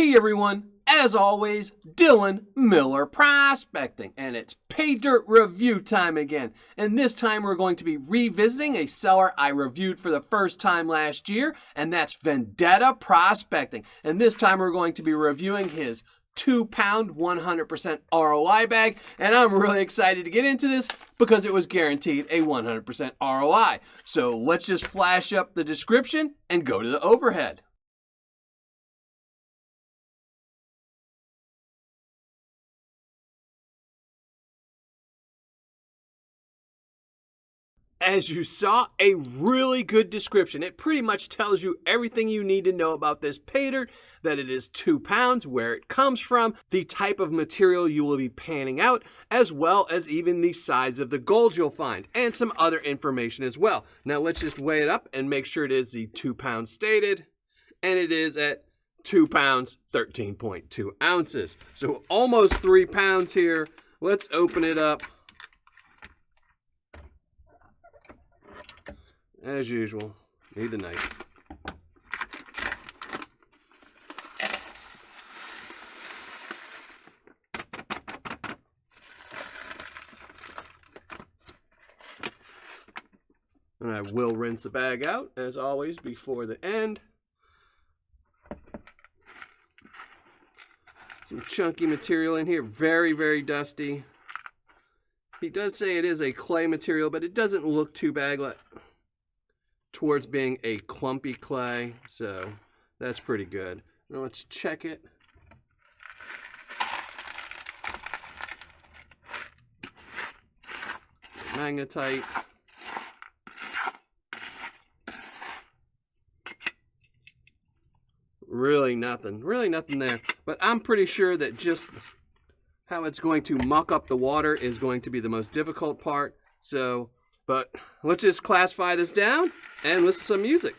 Hey everyone, as always, Dylan Miller Prospecting, and it's Paydirt review time again. And this time we're going to be revisiting a seller I reviewed for the first time last year, and that's Vendetta Prospecting. And this time we're going to be reviewing his 2-pound 100% ROI bag, and I'm really excited to get into this because it was guaranteed a 100% ROI. So let's just flash up the description and go to the overhead. As you saw, a really good description. It pretty much tells you everything you need to know about this Paydirt, that it is 2 pounds, where it comes from, the type of material you will be panning out, as well as even the size of the gold you'll find, and some other information as well. Now let's just weigh it up and make sure it is the 2 pounds stated, and it is at 2 pounds, 13.2 ounces. So almost 3 pounds here. Let's open it up. As usual, need the knife. And I will rinse the bag out, as always, before the end. Some chunky material in here, very, very dusty. He does say it is a clay material, but it doesn't look too bad towards being a clumpy clay, so that's pretty good. Now let's check it. Magnetite. Really nothing there. But I'm pretty sure that just how it's going to muck up the water is going to be the most difficult part. But let's just classify this down and listen to some music.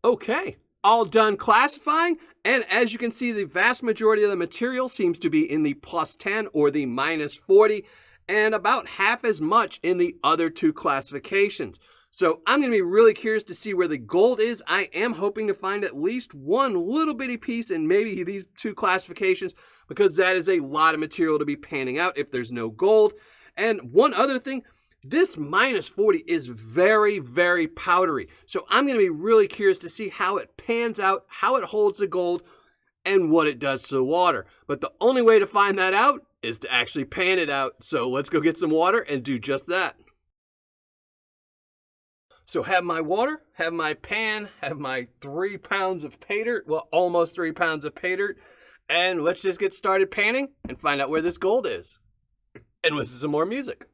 Okay, all done classifying, and as you can see, the vast majority of the material seems to be in the +10 or the -40, and about half as much in the other two classifications. So I'm going to be really curious to see where the gold is. I am hoping to find at least one little bitty piece in maybe these two classifications, because that is a lot of material to be panning out if there's no gold. And one other thing, this -40 is very, very powdery. So I'm going to be really curious to see how it pans out, how it holds the gold, and what it does to the water. But the only way to find that out is to actually pan it out. So let's go get some water and do just that. So have my water, have my pan, have my 3 pounds of Paydirt, well, almost 3 pounds of Paydirt, and let's just get started panning and find out where this gold is. And listen to some more music.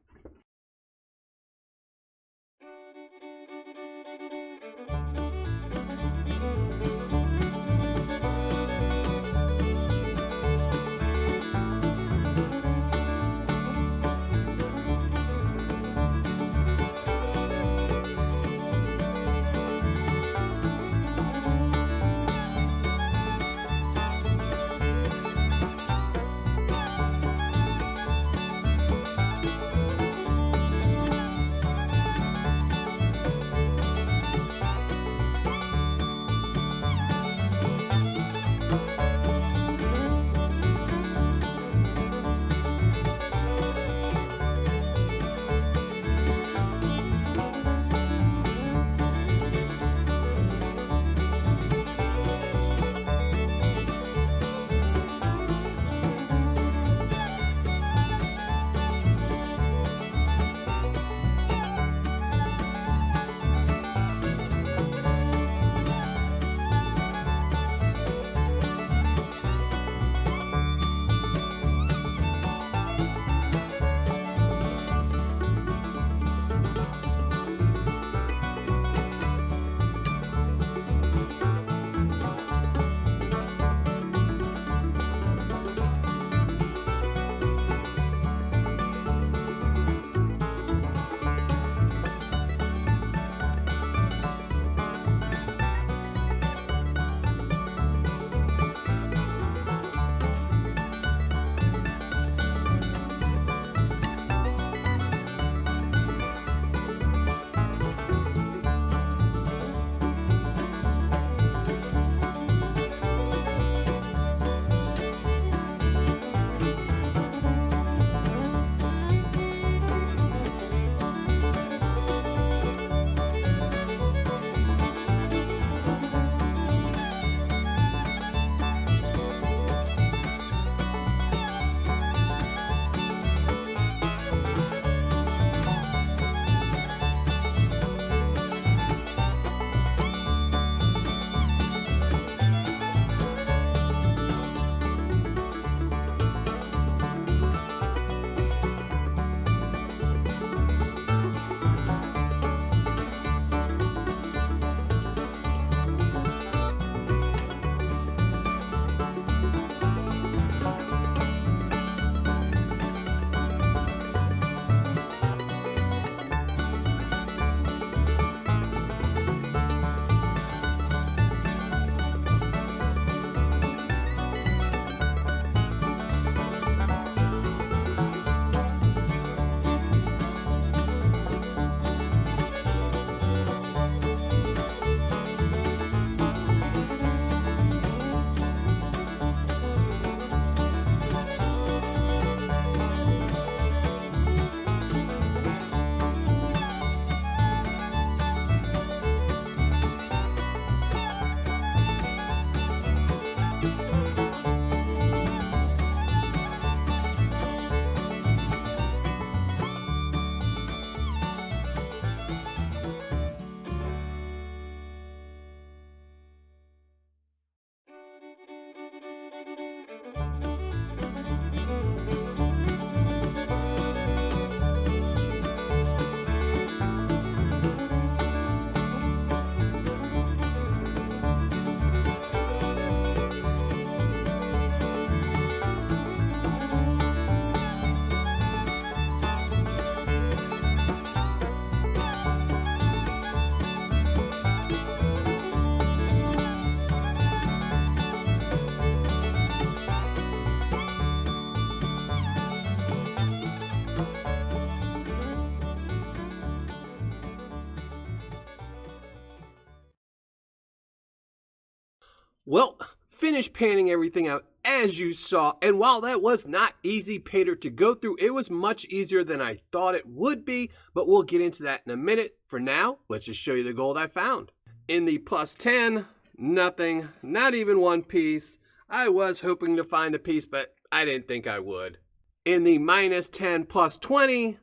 Well, finished panning everything out as you saw, and while that was not easy Paydirt to go through, it was much easier than I thought it would be, but we'll get into that in a minute. For now, let's just show you the gold I found. In the plus 10, nothing, not even one piece. I was hoping to find a piece, but I didn't think I would. In the minus 10 plus 20,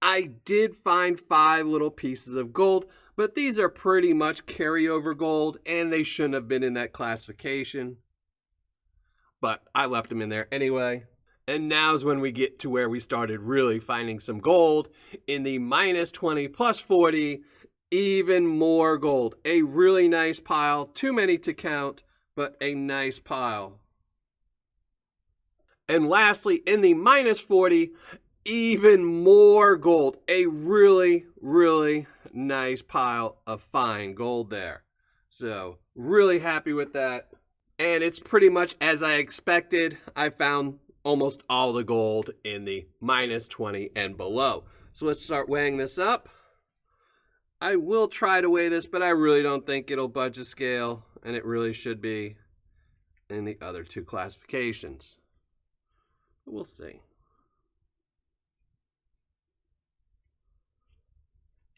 I did find 5 little pieces of gold, but these are pretty much carryover gold, and they shouldn't have been in that classification. But I left them in there anyway. And now's when we get to where we started really finding some gold. In the minus 20 plus 40, even more gold. A really nice pile. Too many to count, but a nice pile. And lastly, in the minus 40, even more gold. A really, really nice pile of fine gold there. So, really happy with that. And it's pretty much as I expected. I found almost all the gold in the minus 20 and below. So let's start weighing this up. I will try to weigh this, but I really don't think it'll budge a scale. And it really should be in the other 2 classifications. We'll see.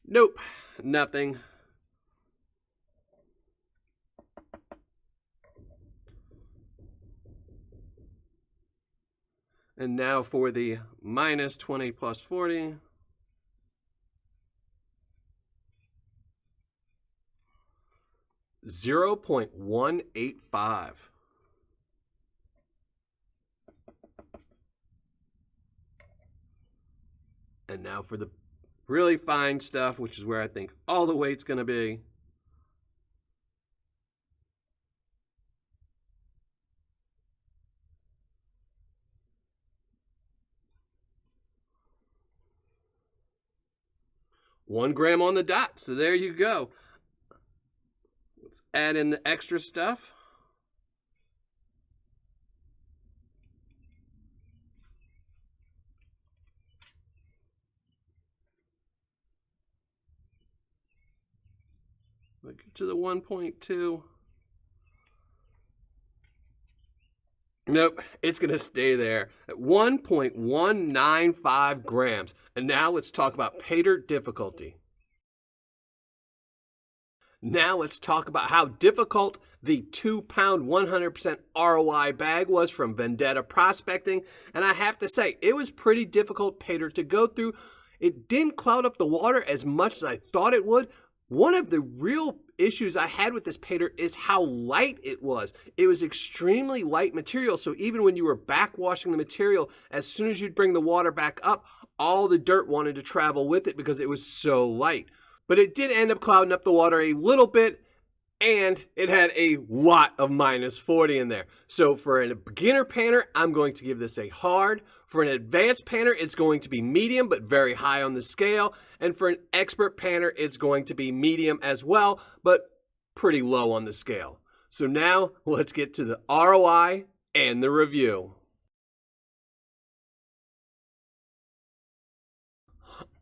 Nope, nothing. And now for the minus 20 plus 40. $0.185. And now for the really fine stuff, which is where I think all the weight's going to be. One gram on the dot. So there you go. Let's add in the extra stuff. We'll get to the 1.2. Nope, it's going to stay there at 1.195 grams. And now let's talk about Paydirt difficulty. Now let's talk about how difficult the 2-pound 100% ROI bag was from Vendetta Prospecting. And I have to say, it was pretty difficult Paydirt to go through. It didn't cloud up the water as much as I thought it would. One of the real issues I had with this Paydirt is how light it was. It was extremely light material, so even when you were backwashing the material, as soon as you'd bring the water back up, all the dirt wanted to travel with it because it was so light. But it did end up clouding up the water a little bit, and it had a lot of minus 40 in there. So for a beginner panner, I'm going to give this a hard. For an advanced panner, it's going to be medium, but very high on the scale. And for an expert panner, it's going to be medium as well, but pretty low on the scale. So now let's get to the ROI and the review.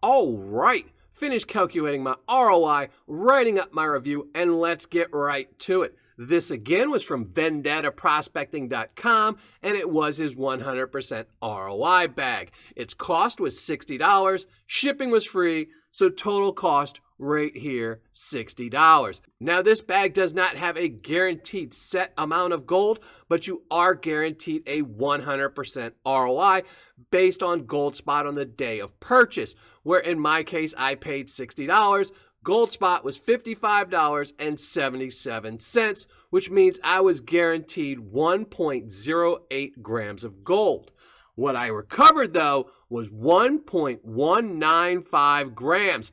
All right. Finished calculating my ROI, writing up my review, and let's get right to it. This again was from vendettaprospecting.com, and it was his 100% ROI bag. Its cost was $60, shipping was free, so total cost right here, $60. Now this bag does not have a guaranteed set amount of gold, but you are guaranteed a 100% ROI based on gold spot on the day of purchase, where in my case I paid $60. Gold spot was $55.77, which means I was guaranteed 1.08 grams of gold. What I recovered though was 1.195 grams.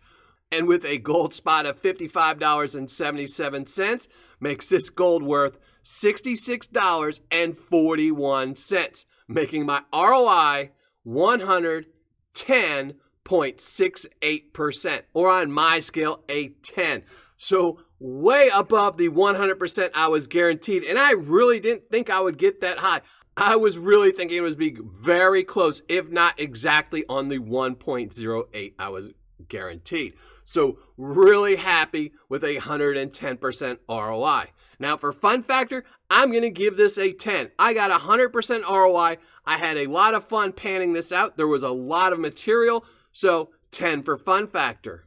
And with a gold spot of $55.77, makes this gold worth $66.41, making my ROI 110.68%, or on my scale, a 10. So way above the 100% I was guaranteed, and I really didn't think I would get that high. I was really thinking it was be very close, if not exactly on the 1.08 I was guaranteed. So really happy with a 110% ROI. Now for fun factor, I'm going to give this a 10. I got 100% ROI. I had a lot of fun panning this out. There was a lot of material, so 10 for fun factor.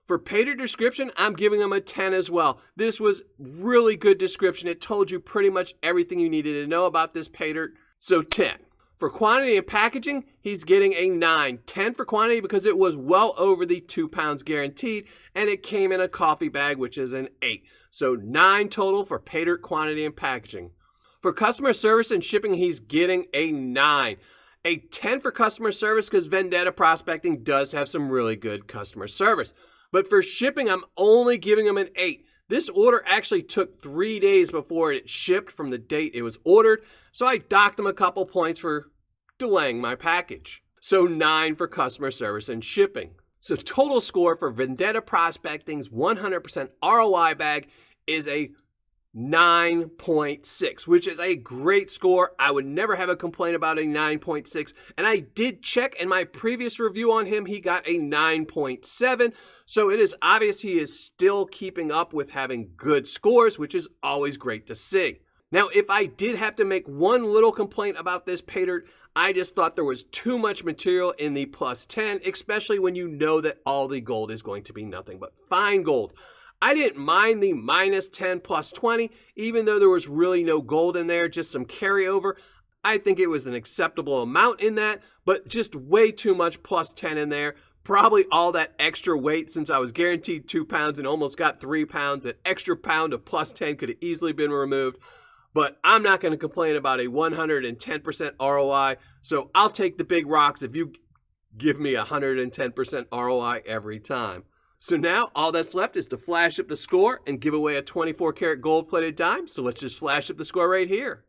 For Paydirt description, I'm giving them a 10 as well. This was really good description. It told you pretty much everything you needed to know about this Paydirt, so 10. For quantity and packaging, he's getting a 9. 10 for quantity because it was well over the 2 pounds guaranteed, and it came in a coffee bag, which is an 8. So 9 total for Paydirt quantity and packaging. For customer service and shipping, he's getting a 9. A 10 for customer service because Vendetta Prospecting does have some really good customer service. But for shipping, I'm only giving him an 8. This order actually took 3 days before it shipped from the date it was ordered, so I docked him a couple points for delaying my package. So 9 for customer service and shipping. So total score for Vendetta Prospecting's 100% ROI bag is a 9.6, which is a great score. I would never have a complaint about a 9.6. And I did check in my previous review on him, he got a 9.7. So it is obvious he is still keeping up with having good scores, which is always great to see. Now, if I did have to make one little complaint about this Paydirt, I just thought there was too much material in the plus 10, especially when you know that all the gold is going to be nothing but fine gold. I didn't mind the minus 10 plus 20, even though there was really no gold in there, just some carryover. I think it was an acceptable amount in that, but just way too much plus 10 in there. Probably all that extra weight since I was guaranteed 2 pounds and almost got 3 pounds. An extra pound of plus 10 could have easily been removed. But I'm not going to complain about a 110% ROI, so I'll take the big rocks if you give me 110% ROI every time. So now all that's left is to flash up the score and give away a 24 karat gold plated dime. So let's just flash up the score right here.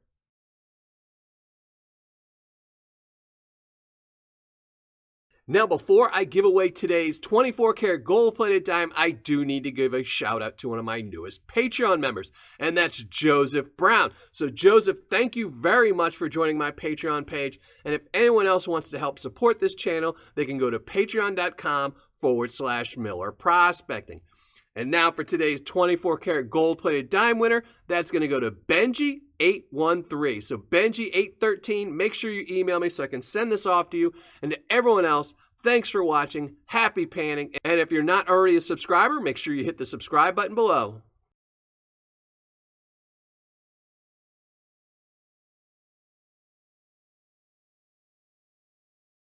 Now, before I give away today's 24 karat gold plated dime, I do need to give a shout out to one of my newest Patreon members, and that's Joseph Brown. So Joseph, thank you very much for joining my Patreon page. And if anyone else wants to help support this channel, they can go to patreon.com/Miller Prospecting. And now for today's 24 karat gold plated dime winner, that's going to go to Benji813. So Benji813, make sure you email me so I can send this off to you. And to everyone else, thanks for watching. Happy panning. And if you're not already a subscriber, make sure you hit the subscribe button below.